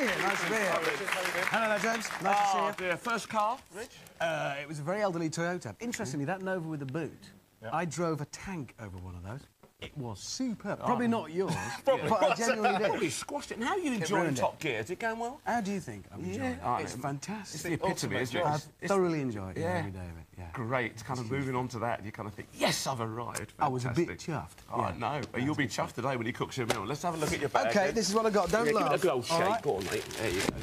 here. Nice to be here. Hello there, James. Nice to see you. Dear. First car, Rich? It was a very elderly Toyota. Interestingly, that Nova with the boot, I drove a tank over one of those. It was superb. Probably not yours, but I genuinely did. Probably squashed it. And how are you enjoying Top Gear? Is it going well? How do you think I'm enjoying it? It's fantastic. It's the epitome, isn't it? I thoroughly enjoy it every day of it. Yeah. Great. It's kind of moving on to that, you kind of think, yes, I've arrived. Fantastic. I was a bit chuffed. Oh, I know. But you'll be chuffed today when he cooks your meal. Let's have a look at your bag. OK, this is what I got. Don't laugh. Give it a good old shake. Right. Go on, mate. There you go.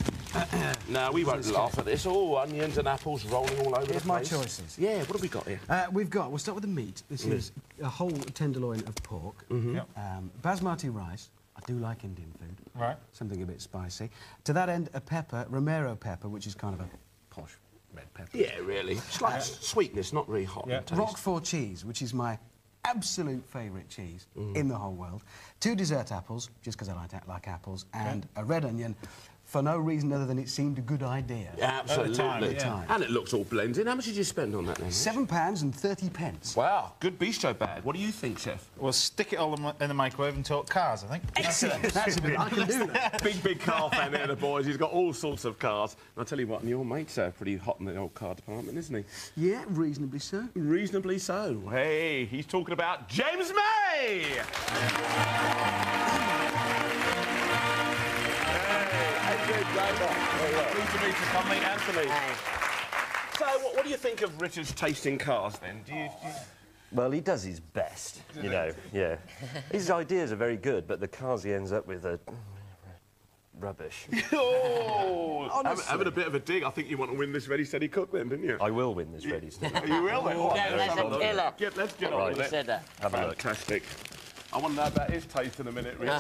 No, we won't laugh at this. Oh, onions and apples rolling all over the place. Here's my choices. Yeah, what have we got here? We'll start with the meat. This is a whole tenderloin of pork. Basmati rice. I do like Indian food. Right. Something a bit spicy. To that end, a pepper, Romero pepper, which is kind of a posh red pepper. Yeah, really. Slight sweetness, not really hot. Roquefort cheese, which is my absolute favourite cheese in the whole world. 2 dessert apples, just because I like apples, and a red onion. For no reason other than it seemed a good idea. Absolutely. At the time. And it looks all blended. How much did you spend on that then? £7.30. Wow, good bistro bag. What do you think, Chef? We'll stick it all in the microwave and talk cars, I think. Excellent. That's a bit. I can do that. Big car fan there, the boys. He's got all sorts of cars. And I'll tell you what, and your mate's pretty hot in the old car department, isn't he? Yeah, reasonably so. Reasonably so. Hey, he's talking about James May! Pleased to meet you, Hammond and Antony. So, what do you think of Richard's tasting cars, then? Do you... Well, he does his best, you know, yeah. His ideas are very good, but the cars he ends up with are rubbish. Oh! Having a bit of a dig. I think you want to win this Ready, Steady, Cook, then, didn't you? I will win this Ready, Steady. You will, then? No, that's a killer. Let's get on with it. Said that. Have a look. Fantastic. I want to know about his taste in a minute, Rich.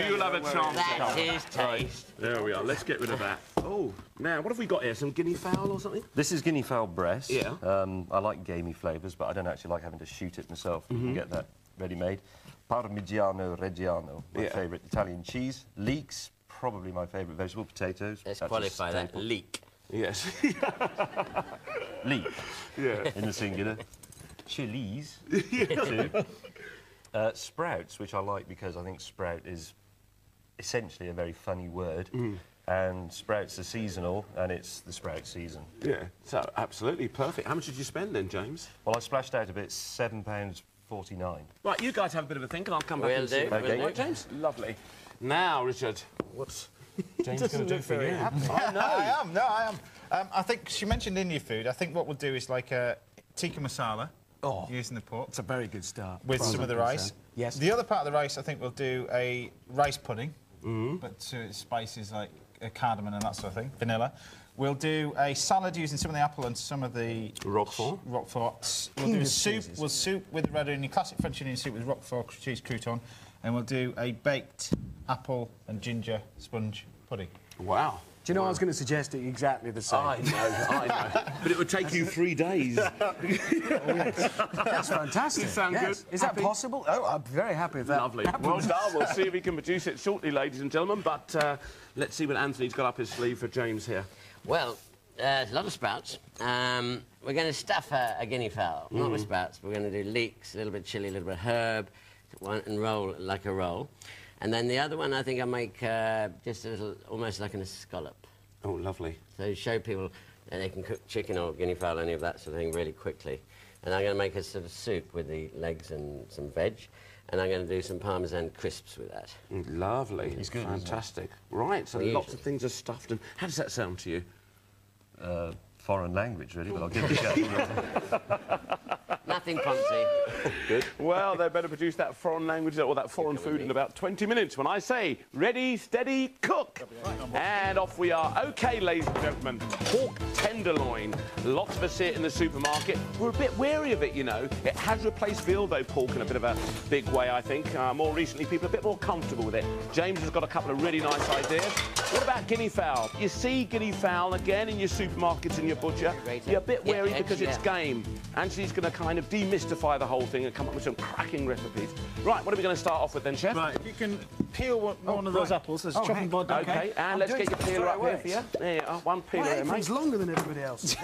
You'll have a chance. That's his taste. There we are. Let's get rid of that. Oh, now, what have we got here? Some guinea fowl or something? This is guinea fowl breast. Yeah. I like gamey flavours, but I don't actually like having to shoot it myself. You can get that ready-made. Parmigiano Reggiano, my favourite Italian cheese. Leeks, probably my favourite vegetable. Potatoes. Let's qualify that. Leek. Yes. Leek. Yeah. In the singular. Chilies. Too. Sprouts, which I like because I think sprout is essentially a very funny word. And sprouts are seasonal, and it's the sprout season. Yeah, so absolutely perfect. How much did you spend then, James? Well, I splashed out a bit, £7.49. Right, you guys have a bit of a think, and I'll come back and see. Okay. Right, James? Lovely. Now, Richard, what's James going to do for you? I know. I am. I think she mentioned Indian food. I think what we'll do is like a tikka masala. Using the pork. It's a very good start. With some of the rice. Yes. The other part of the rice, I think we'll do a rice pudding, but spices like cardamom and that sort of thing, vanilla. We'll do a salad using some of the apple and some of the... Roquefort. We'll do a soup. We'll soup with red onion, classic French onion soup with Roquefort cheese crouton. And we'll do a baked apple and ginger sponge pudding. Wow. Do you know I was going to suggest it exactly the same? I know. But it would take you 3 days. That's fantastic. You sound good. Is that possible? Oh, I'm very happy with that. Lovely. Well done. We'll see if he can produce it shortly, ladies and gentlemen. But let's see what Anthony's got up his sleeve for James here. Well, a lot of sprouts. We're going to stuff a guinea fowl. Not with sprouts. We're going to do leeks, a little bit chilli, a little bit herb, and roll like a roll. And then the other one, I think I'll make just a little, almost like an escallop. Oh, lovely. So show people that they can cook chicken or guinea fowl, any of that sort of thing, really quickly. And I'm going to make a sort of soup with the legs and some veg. And I'm going to do some Parmesan crisps with that. Lovely. It's good. Fantastic. Right, so lots of things are stuffed. And how does that sound to you? Foreign language, really, but I'll give it a go. Nothing fancy. Good. Well, they better produce that foreign language or that foreign food in about 20 minutes when I say, ready, steady, cook. And off we are. OK, ladies and gentlemen, pork tenderloin. Lots of us see it in the supermarket. We're a bit wary of it, you know. It has replaced Vilvo pork in a bit of a big way, I think. More recently, people are a bit more comfortable with it. James has got a couple of really nice ideas. What about guinea fowl? You see guinea fowl again in your supermarkets and your butcher. You're a bit wary because it's game. Angie's going to kind of demystify the whole thing and come up with some cracking recipes. Right, what are we going to start off with then, Chef? Right, if you can peel one of those apples, there's chopping board. OK, and let's get your peeler up here for you. There you are, one peeler here, mate. It's longer than everybody else.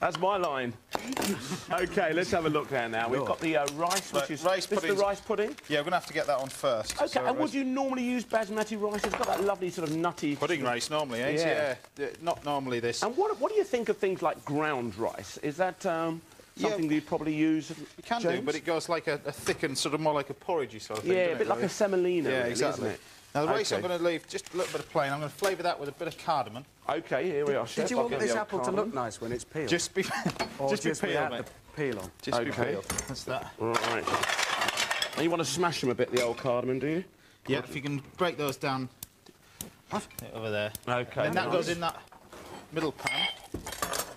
That's my line. OK, let's have a look there now. We've got the rice, which is... Rice this is the rice pudding? Yeah, we're going to have to get that on first. OK, So and would you normally use basmati rice? It's got that lovely sort of nutty... Pudding rice normally, eh? Yeah. Not normally this. And what do you think of things like ground rice? Is that something that you'd probably use, You can James? do, but it goes like a thickened, sort of more like a porridgey sort of thing. Yeah, doesn't a bit it, like really? a semolina, Yeah, really, exactly. isn't it? Now, the rice OK. I'm going to leave just a little bit of plain. I'm going to flavour that with a bit of cardamom. OK, here we are, Chef. Did you I'll want get this the old apple to cardamom. look nice when it's peeled? Just be, or just be peeled, without mate. the peel on? Just be OK. peeled. That's that. Right. And you want to smash them a bit, the old cardamom, do you? Yeah, if you can break those down over there. OK. And that goes in that middle pan.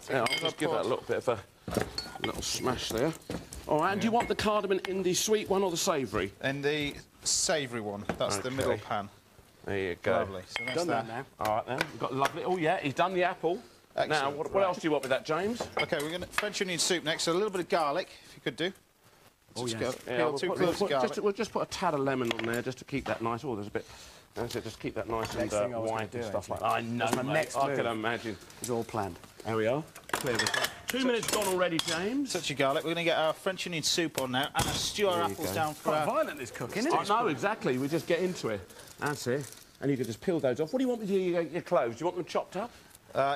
Yeah, I'll just give that a little bit of a little smash there. All right, and do you want the cardamom in the sweet one or the savoury? And the savoury one, that's the middle pan. There you go. Lovely. So that's Done that. that now. All right, then. We've got lovely... Oh, yeah, he's done the apple. Excellent. Now, what else do you want with that, James? OK, we're going to French onion soup next. So a little bit of garlic, if you could do. Oh, Just yes. go, peel 2 cloves of garlic. We'll just put a tad of lemon on there just to keep that nice. Oh, there's a bit... That's it, just keep that nice Next and thing I was white gonna and do, stuff like actually. that. I know, That's my mate. next I move. can imagine. It's all planned. There we are. Clear this up. 2 minutes gone already, James. Touch of garlic. We're going to get our French onion soup on now and stew our apples down for Quite our... violent, this cooking, isn't I it? know, exactly. We just get into it. That's it. And you can just peel those off. What do you want me to do with your clothes? Do you want them chopped up?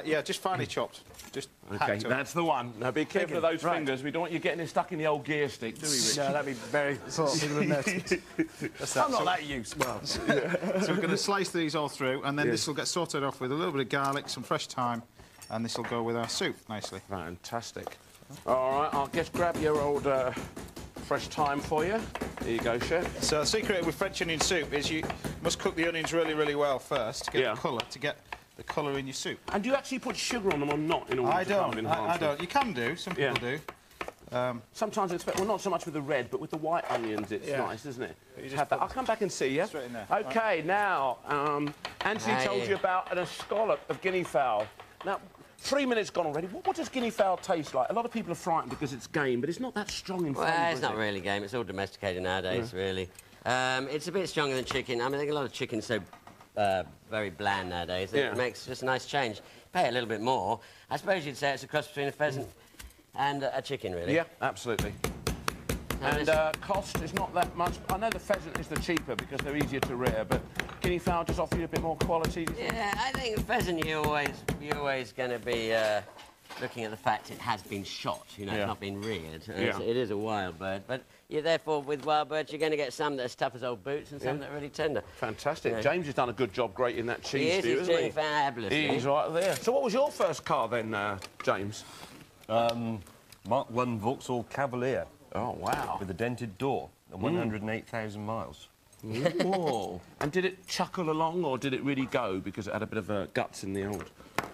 Yeah, just finely chopped. Just OK, hacked up. that's the one. Now, be careful of those Right. fingers. We don't want you getting it stuck in the old gear stick, do we, Rich? No, that'd be very sort of notice. I'm not that used. Well, So we're going to slice these all through, and then this will get sorted off with a little bit of garlic, some fresh thyme, and this will go with our soup nicely. Fantastic. All right, I'll just grab your old fresh thyme for you. There you go, Chef. So the secret with French onion soup is you must cook the onions really, really well first to get Yeah. the colour, the colour in your soup. And do you actually put sugar on them or not in order I to kind of don't. enhance I them? don't. You can do. Some people do. Sometimes it's well, not so much with the red, but with the white onions, it's nice, isn't it? just Have that. I'll come back and see you. Straight in there. OK, now, Antony Hey. told you about an escallop of guinea fowl. Now, 3 minutes gone already. What does guinea fowl taste like? A lot of people are frightened because it's game, but it's not that strong in flavour, Well, it's is not it? really game. It's all domesticated nowadays, really. It's a bit stronger than chicken. I mean, I think a lot of chicken's so very bland nowadays that it makes just a nice change. Pay a little bit more. I suppose you'd say it's a cross between a pheasant and a chicken, really. Yeah, absolutely. And cost is not that much. I know the pheasant is the cheaper because they're easier to rear, but guinea fowl just offer you a bit more quality. Yeah, I think pheasant, you're always going to be looking at the fact it has been shot. You know, it's not been reared. It is a wild bird, but therefore with wild birds you're going to get some that are as tough as old boots and some that are really tender. Fantastic. James has done a good job grating that cheese. He is. He's isn't doing he? fabulously. He's right there. So what was your first car then, James? Mark 1 Vauxhall Cavalier Oh, wow. with a dented door and 108,000 miles. Whoa. And did it chuckle along or did it really go because it had a bit of guts in the old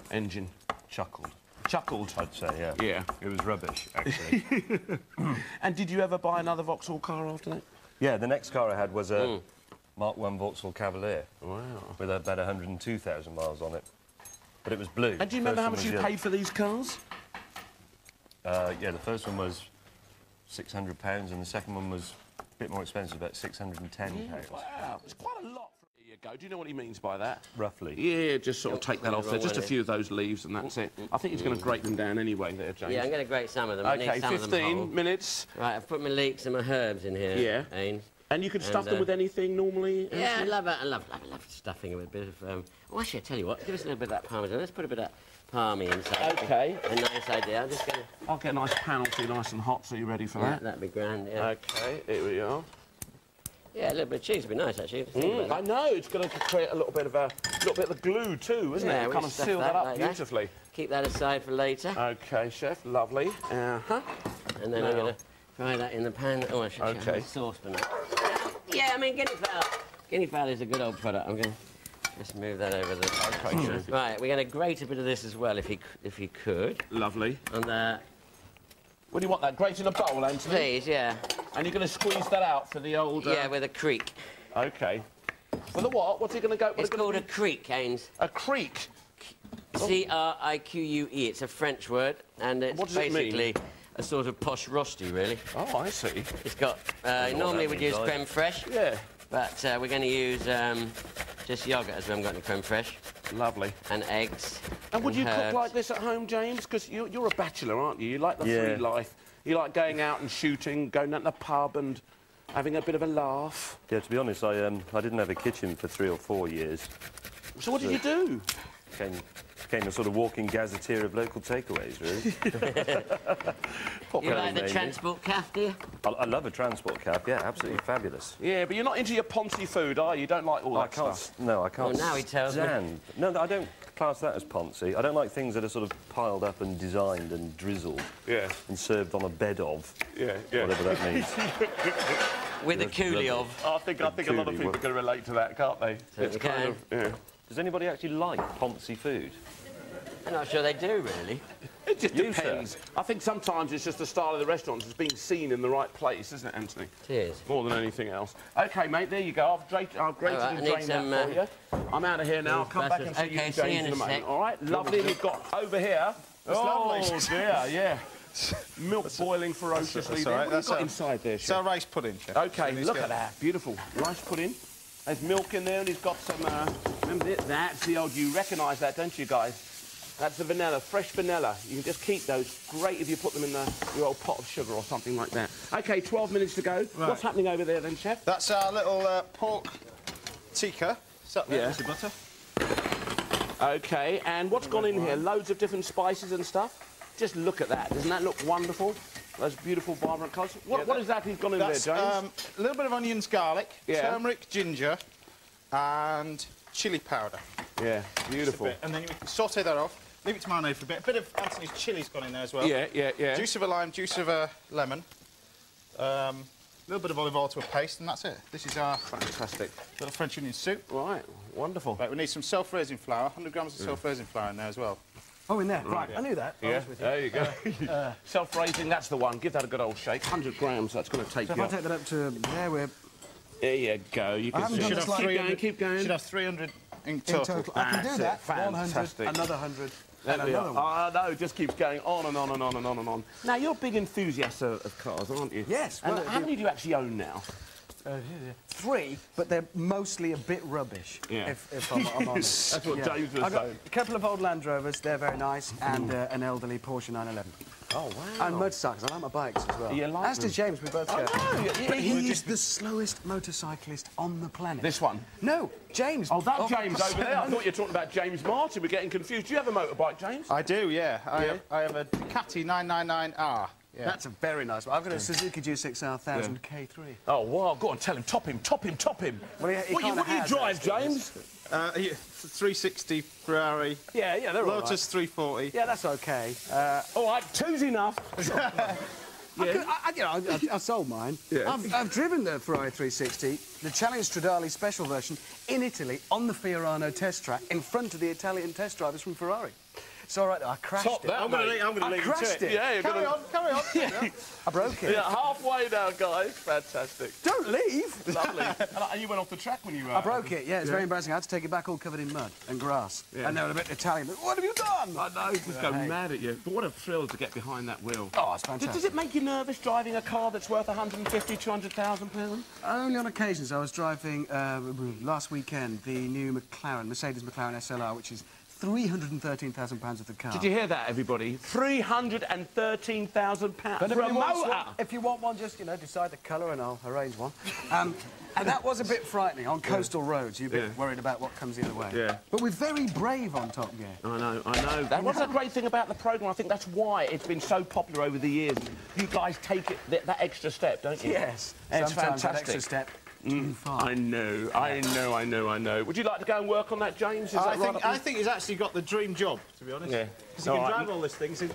engine? Chuckled, Chuckled. I'd say, yeah. Yeah. It was rubbish, actually. And did you ever buy another Vauxhall car after that? Yeah, the next car I had was a Mark 1 Vauxhall Cavalier. Wow. With about 102,000 miles on it. But it was blue. And do you remember how much you paid for these cars? Yeah, the first one was £600 and the second one was a bit more expensive, about £610. Wow. It's quite a lot for a year ago. Do you know what he means by that? Roughly. Yeah, just sort of take that off there. wrong Just a one, few of those leaves and that's it. I think he's going to grate them down anyway there, James. Yeah, I'm going to grate some of them. I OK, need some of them whole. 15 minutes. Right, I've put my leeks and my herbs in here. Yeah. Ains. And you can stuff them with anything normally? Yeah, I Anthony? love stuffing it with a bit of... Oh, actually, I tell you what, give us a little bit of that parmesan. Let's put a bit of that palmy inside. OK. A nice idea. I'm just going to... I'll get a nice pan off you nice and hot so you're ready for Yeah, that. that'd be grand, yeah. OK, here we are. Yeah, a little bit of cheese would be nice, actually. Think about I know, it's going to create a little bit of the glue too, isn't Yeah, it? we Kind of stuff seal that that up like that. beautifully. that. Keep that aside for later. OK, chef, lovely. Uh-huh. And then I'm Now- going to fry that in the pan. Oh, I should check Okay. the saucepan. Yeah, I mean, guinea fowl. Guinea fowl is a good old product. I'm going to just move that over the... OK, chef. Right, we're going to grate a bit of this as well, if you could. Lovely. And What do you want that? Grate in a bowl, Anthony? please, yeah. And you're going to squeeze that out for the old... Yeah, with a creek. OK. For the what? What's it going to go... It's called a creek, Haynes. A creek. C-R-I-Q-U-E. It's a French word, and it's What does it mean? basically a sort of posh rosti, really. Oh, I see. It's got... normally we'd use creme fraiche, Yeah. but we're going to use just yoghurt, as we haven't got any creme fraiche, Lovely. and eggs. And would you cook herbs. like this at home, James? Because you're a bachelor, aren't you? You like the free life. You like going out and shooting, going down to the pub and having a bit of a laugh. Yeah, to be honest, I didn't have a kitchen for 3 or 4 years. So what did you do? Became a sort of walking gazetteer of local takeaways, really. You like the transport calf, do you? I love a transport cab, yeah, absolutely fabulous. Yeah, but you're not into your poncy food, are you? You don't like all that stuff? No, I can't Well, now he tells me. No, I don't class that as poncy. I don't like things that are sort of piled up and designed and drizzled. Yeah. And served on a bed of. Yeah. Whatever that means. With a coolie of. I think a lot of people can relate to that, can't they? It's kind of, yeah. Does anybody actually like poncy food? I'm not sure they do, really. It just depends. I think sometimes it's just the style of the restaurant, it's being seen in the right place, isn't it, Anthony? It is. More than anything else. OK, mate, there you go. I've grated and drained that for you. I'm out of here now. I'll come back and see you, James, in a moment. All right? Lovely. We've got over here... lovely. Dear, yeah. Milk boiling ferociously. That's all right. What have you got inside there, It's Chef? our rice pudding, Chef. OK, look at that. Beautiful. Rice pudding. There's milk in there and he's got some... remember, that's the old... You recognise that, don't you, guys? That's the vanilla, fresh vanilla. You can just keep those. Great if you put them in your old pot of sugar or something like that. OK, 12 minutes to go. Right. What's happening over there then, Chef? That's our little pork tikka. Yeah. Butter. OK, and what's gone in here? Loads of different spices and stuff. Just look at that. Doesn't that look wonderful? Those beautiful, vibrant colours. What exactly has gone in there, James? A little bit of onions, garlic, turmeric, ginger, and chilli powder. Yeah, beautiful. And then you saute that off. Leave it to marinate for a bit. A bit of Anthony's chili's gone in there as well. Yeah. Juice of a lime, juice of a lemon. A little bit of olive oil to a paste, and that's it. This is our fantastic little French onion soup. Right, wonderful. Right, we need some self-raising flour, 100 grams of self-raising flour in there as well. Oh, in there? Right, I knew that. Yeah, there you go. Self-raising, that's the one. Give that a good old shake. 100 grams, that's going to take So if I take that up to there, we're... There you go. You can see. Keep going. Should have 300 in total. I can do that. Fantastic. 100, another 100, and another one. No, it just keeps going on and on and on and on and on. Now, you're a big enthusiast of cars, aren't you? Yes. And how many do you actually own now? 3, but they're mostly a bit rubbish, Yeah. if I'm honest. That's what James was I've got saying. a couple of old Land Rovers, they're very nice, and an elderly Porsche 911. Oh, wow. And motorcycles, I like my bikes as well. You like As does James, we both go. But He is the slowest motorcyclist on the planet. This one? No, James. Oh, that James over there. I thought you were talking about James Martin. We're getting confused. Do you have a motorbike, James? I do, yeah. I have a Ducati 999R. Yeah. That's a very nice one. I've got a Suzuki G6R 1000 K3. Oh, wow. Go on, tell him. Top him. Well, What do you drive, James? 360 Ferrari. Yeah, they're all right. Lotus 340. Yeah, that's OK. All right, two's enough. I sold mine. Yeah. I've driven the Ferrari 360, the Challenge Stradale special version, in Italy, on the Fiorano test track, in front of the Italian test drivers from Ferrari. It's all right, I crashed Top it. that, I'm going to leave you to it. Yeah, Carry on. I broke it. Yeah, halfway now, guys. Fantastic. Don't leave! Lovely. And you went off the track when you were... I broke it, yeah, it's very embarrassing. I had to take it back all covered in mud and grass. Yeah. And they were a bit Italian. But what have you done? I know, just go mad at you. But what a thrill to get behind that wheel. Oh, it's fantastic. Does it make you nervous driving a car that's worth 150, 200,000 pounds? Only on occasions. I was driving last weekend the new Mercedes McLaren SLR, which is £313,000 of the car. Did you hear that, everybody? £313,000 for a motor! If you want one, just, decide the colour and I'll arrange one. And that was a bit frightening. On coastal roads, you're a bit worried about what comes the other way. Yeah. But we're very brave on Top Gear. I know. That's a great thing about the programme. I think that's why it's been so popular over the years. You guys take it that extra step, don't you? Yes. It's Sometimes fantastic. that extra step. Too far. I know. Would you like to go and work on that, James? I think he's actually got the dream job, to be honest. Yeah. Because he can drive all these things and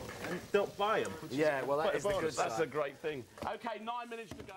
don't buy them. Yeah, well, that is the good That's side. a great thing. OK, 9 minutes to go.